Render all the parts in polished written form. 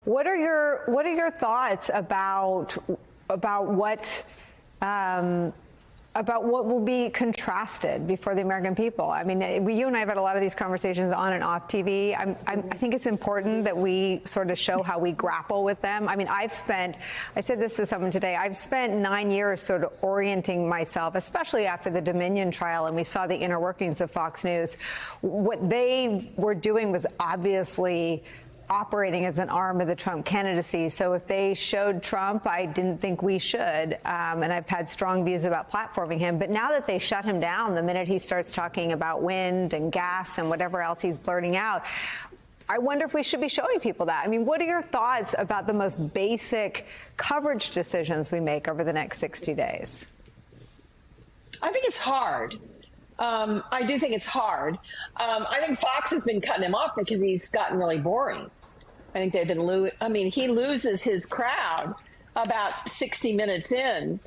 What are your thoughts about what will be contrasted before the American people? I mean, you and I have had a lot of these conversations on and off TV. I think it's important that we sort of show how we grapple with them. I mean, I said this to someone today, I've spent 9 years sort of orienting myself, especially after the Dominion trial, and we saw the inner workings of Fox News. What they were doing was obviously operating as an arm of the Trump candidacy. So if they showed Trump, I didn't think we should. And I've had strong views about platforming him. But now that they shut him down, the minute he starts talking about wind and gas and whatever else he's blurting out, I wonder if we should be showing people that. I mean, what are your thoughts about the most basic coverage decisions we make over the next 60 days? I think it's hard. I do think it's hard. I think Fox has been cutting him off because he's gotten really boring. I think they've been he loses his crowd about 60 minutes in.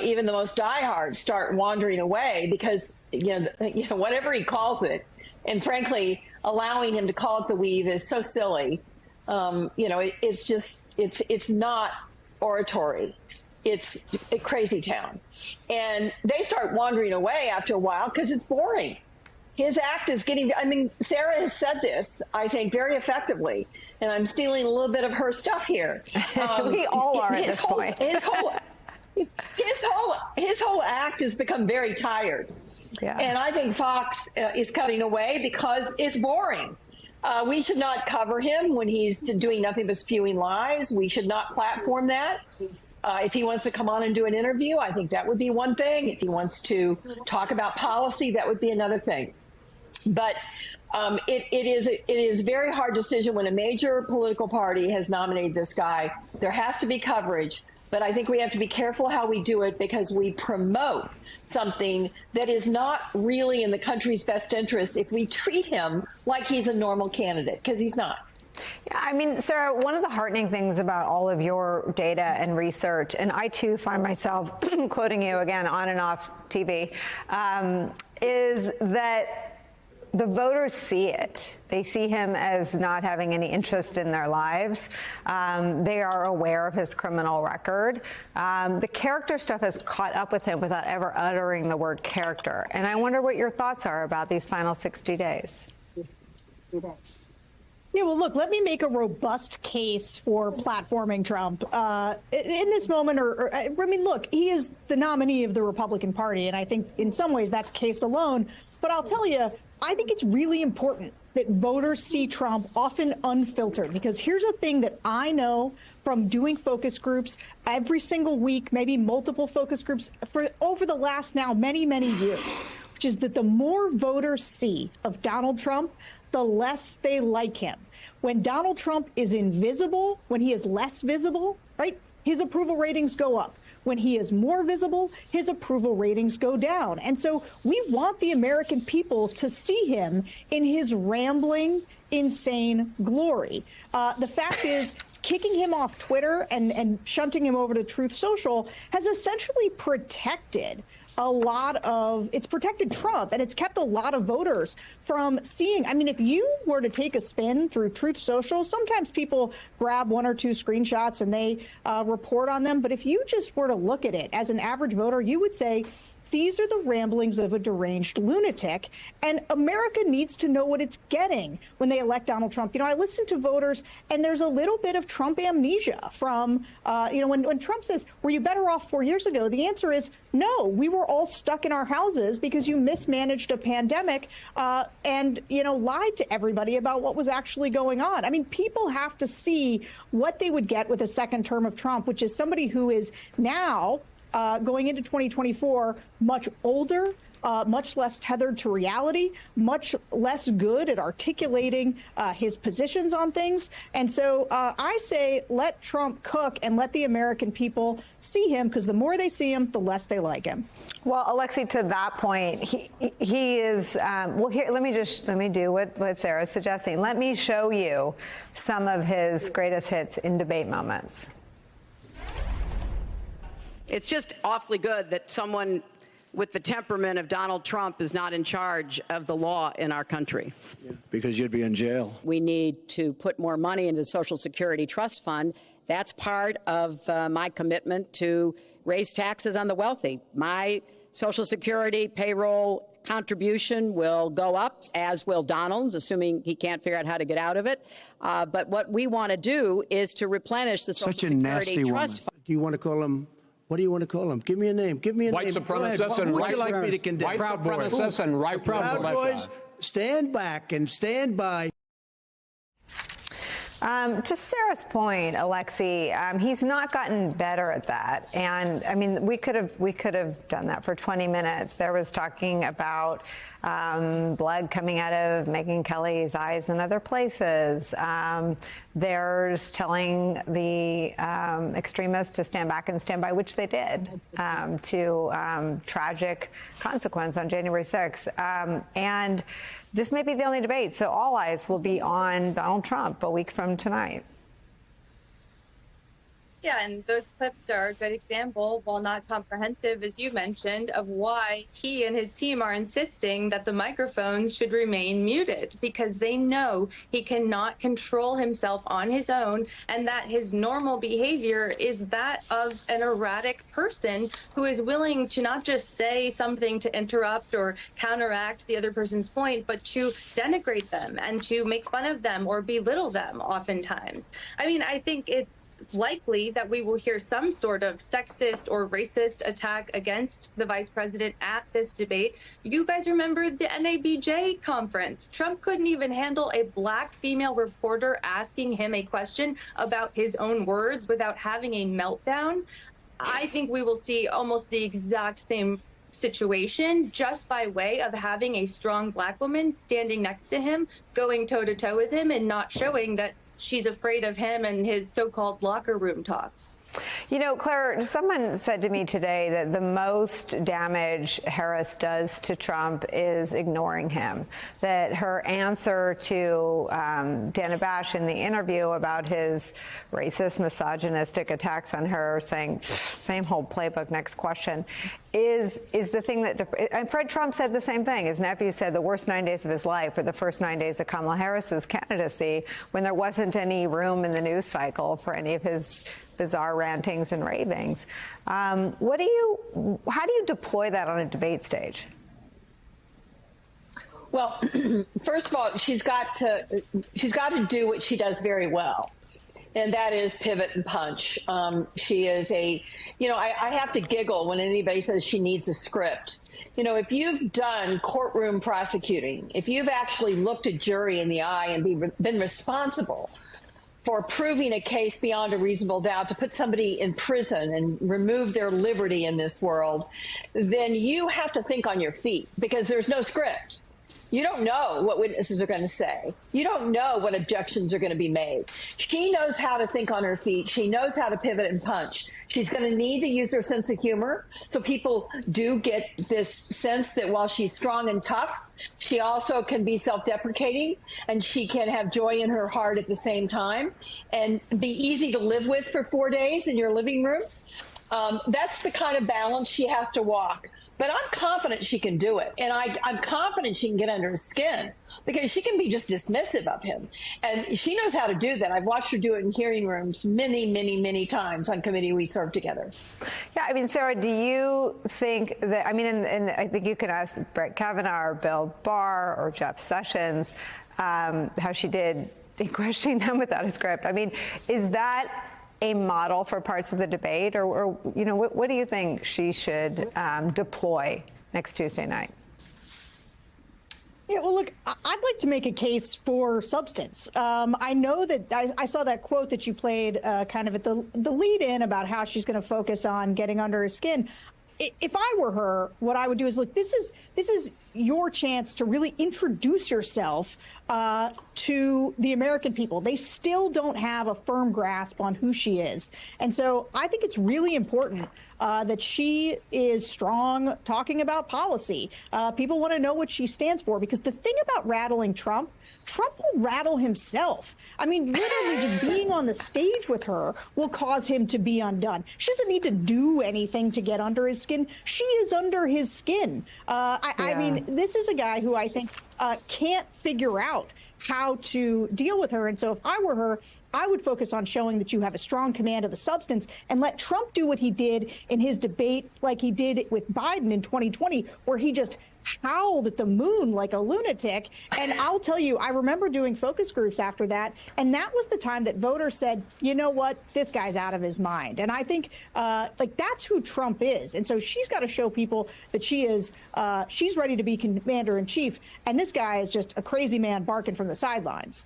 Even the most diehards start wandering away because, whatever he calls it, and frankly, allowing him to call it the weave is so silly. It's not oratory. It's a crazy town. And they start wandering away after a while because it's boring. His act is Sarah has said this, I think, very effectively. And I'm stealing a little bit of her stuff here. We all are at this point. His whole act has become very tired. Yeah. And I think Fox is cutting away because it's boring. We should not cover him when he's doing nothing but spewing lies. We should not platform that. If he wants to come on and do an interview, I think that would be one thing. If he wants to talk about policy, that would be another thing. But it is a very hard decision when a major political party has nominated this guy. There has to be coverage, but I think we have to be careful how we do it because we promote something that is not really in the country's best interest if we treat him like he's a normal candidate, because he's not. Yeah, I mean, Sarah, one of the heartening things about all of your data and research, and I too find myself quoting you again on and off TV, is that the voters see it. They see him as not having any interest in their lives. They are aware of his criminal record. The character stuff has caught up with him without ever uttering the word character. And I wonder what your thoughts are about these final 60 days. Yeah, well, look, let me make a robust case for platforming Trump. In this moment, look, he is the nominee of the Republican Party, and I think in some ways that's case alone. But I'll tell you, I think it's really important that voters see Trump often unfiltered, because here's a thing that I know from doing focus groups every single week, maybe multiple focus groups for over the last now many, many years, which is that the more voters see of Donald Trump, the less they like him. When Donald Trump is invisible, when he is less visible, right, his approval ratings go up. When he is more visible, his approval ratings go down. And so we want the American people to see him in his rambling, insane glory. The fact is, kicking him off Twitter and shunting him over to Truth Social has essentially protected it's protected Trump, and it's kept a lot of voters from seeing. I mean, if you were to take a spin through Truth Social, sometimes people grab one or two screenshots and they report on them. But if you just were to look at it as an average voter, you would say, these are the ramblings of a deranged lunatic, and America needs to know what it's getting when they elect Donald Trump. I listen to voters, and there's a little bit of Trump amnesia from, when Trump says, were you better off 4 years ago? The answer is no, we were all stuck in our houses because you mismanaged a pandemic and, lied to everybody about what was actually going on. I mean, people have to see what they would get with a second term of Trump, which is somebody who is now going into 2024, much older, much less tethered to reality, much less good at articulating his positions on things. And so I say let Trump cook and let the American people see him, because the more they see him, the less they like him. Well, Alexi, to that point, he is, here, let me do what Sarah's suggesting. Let me show you some of his greatest hits in debate moments. It's just awfully good that someone with the temperament of Donald Trump is not in charge of the law in our country. Yeah, because you'd be in jail. We need to put more money into the Social Security Trust Fund. That's part of my commitment to raise taxes on the wealthy. My Social Security payroll contribution will go up, as will Donald's, assuming he can't figure out how to get out of it. But what we want to do is to replenish the Social Security Trust Fund. Do you want to call him? What do you want to call him? Give me a name. Give me a white name. Supremacists and Who would you like me to condemn? White supremacists and right Proud Boys, stand back and stand by. To Sarah's point, Alexi, he's not gotten better at that. And I mean, we could have done that for 20 minutes. There was talking about blood coming out of Megyn Kelly's eyes in other places. There's telling the extremists to stand back and stand by, which they did, to tragic consequence on January 6th. And this may be the only debate, so all eyes will be on Donald Trump a week from tonight. Yeah, and those clips are a good example, while not comprehensive, as you mentioned, of why he and his team are insisting that the microphones should remain muted, because they know he cannot control himself on his own, and that his normal behavior is that of an erratic person who is willing to not just say something to interrupt or counteract the other person's point, but to denigrate them and to make fun of them or belittle them oftentimes. I mean, I think it's likely that we will hear some sort of sexist or racist attack against the vice president at this debate. You guys remember the NABJ conference? Trump couldn't even handle a black female reporter asking him a question about his own words without having a meltdown. I think we will see almost the exact same situation, just by way of having a strong black woman standing next to him, going toe-to-toe with him, and not showing that she's afraid of him and his so-called locker room talk. You know, Claire, someone said to me today that the most damage Harris does to Trump is ignoring him, that her answer to Dana Bash in the interview about his racist, misogynistic attacks on her, saying, same whole playbook, next question, is the thing that, and Fred Trump said the same thing. His nephew said the worst 9 days of his life were the first 9 days of Kamala Harris's candidacy, when there wasn't any room in the news cycle for any of his bizarre rantings and ravings. How do you deploy that on a debate stage? Well, first of all, she's got to do what she does very well, and that is pivot and punch. She is I have to giggle when anybody says she needs a script. You know, if you've done courtroom prosecuting, if you've actually looked a jury in the eye and been responsible for proving a case beyond a reasonable doubt to put somebody in prison and remove their liberty in this world, then you have to think on your feet, because there's no script. You don't know what witnesses are going to say. You don't know what objections are going to be made. She knows how to think on her feet. She knows how to pivot and punch. She's going to need to use her sense of humor, so people do get this sense that while she's strong and tough, she also can be self-deprecating, and she can have joy in her heart at the same time and be easy to live with for 4 days in your living room. That's the kind of balance she has to walk. But I'm confident she can do it. And I'm confident she can get under his skin, because she can be just dismissive of him. And she knows how to do that. I've watched her do it in hearing rooms many, many, many times on committee we served together. Yeah, I mean, Sarah, do you think that, I mean, and I think you can ask Brett Kavanaugh or Bill Barr or Jeff Sessions how she did in questioning them without a script. I mean, is that a model for parts of the debate, or you know, what do you think she should deploy next Tuesday night? Yeah, well, look, I'd like to make a case for substance. I know that I saw that quote that you played kind of at the lead in about how she's going to focus on getting under her skin. If I were her, what I would do is, look, this is your chance to really introduce yourself to the American people. They still don't have a firm grasp on who she is. And so I think it's really important that she is strong talking about policy. People want to know what she stands for, because the thing about rattling Trump will rattle himself. I mean, literally just being on the stage with her will cause him to be undone. She doesn't need to do anything to get under his skin. She is under his skin. I mean, this is a guy who I think can't figure out how to deal with her. And so if I were her, I would focus on showing that you have a strong command of the substance and let Trump do what he did in his debate, like he did with Biden in 2020, where he just howled at the moon like a lunatic. And I'll tell you, I remember doing focus groups after that. And that was the time that voters said, you know what, this guy's out of his mind. And I think like that's who Trump is. And so she's got to show people that she is she's ready to be commander in chief. And this guy is just a crazy man barking from the sidelines.